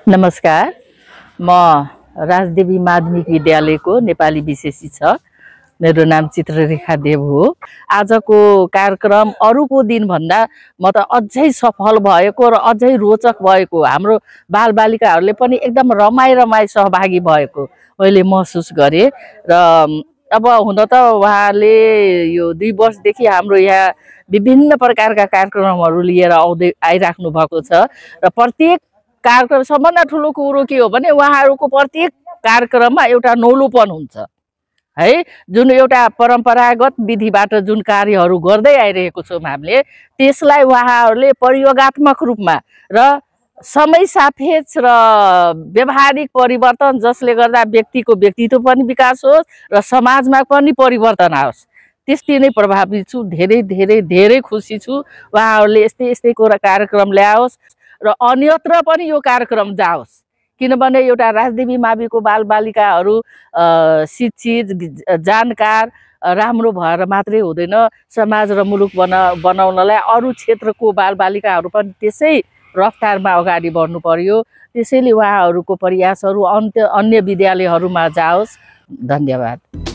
नमस्कार, म राजदेवी माध्यमिक विद्यालयको नेपाली विशेषी छ। मेरो नाम चित्ररेखा देव हो। आजको कार्यक्रम अरूको दिनभन्दा म त अझै सफल भएको र अझै रोचक भएको, हाम्रो बालबालिकाहरूले पनि एकदम रमाई सहभागी भएको मैले महसुस गरेँ। र अब हुन त उहाँले यो 2 वर्षदेखि हाम्रो यहाँ विभिन्न प्रकारका कार्यक्रमहरू लिएर आइराख्नु भएको छ र प्रत्येक कार्यक्रम सबभन्दा ठुलो कुरो के हो भने उहाँहरूको प्रत्येक कार्यक्रममा एउटा नौलोपन हुन्छ है। जुन एउटा परम्परागत विधिबाट जुन कार्यहरू गर्दै आइरहेको छौँ हामीले, त्यसलाई उहाँहरूले प्रयोगात्मक रूपमा र समय सापेक्ष र व्यवहारिक परिवर्तन, जसले गर्दा व्यक्तिको व्यक्तित्व पनि विकास होस् र समाजमा पनि परिवर्तन आओस्, त्यस्तै नै प्रभावित छु। धेरै खुसी छु उहाँहरूले यस्तै कार्यक्रम ल्याओस् र अन्यत्र पनि यो कार्यक्रम जाओस्। किनभने एउटा राजदेवी माविको बालबालिकाहरू शिक्षित, जानकार, राम्रो भएर मात्रै हुँदैन, समाज र मुलुक बनाउनलाई अरू क्षेत्रको बालबालिकाहरू पनि त्यसै रफ्तारमा अगाडि बढ्नु पर्यो। त्यसैले उहाँहरूको प्रयासहरू अन्य विद्यालयहरूमा जाओस्। धन्यवाद।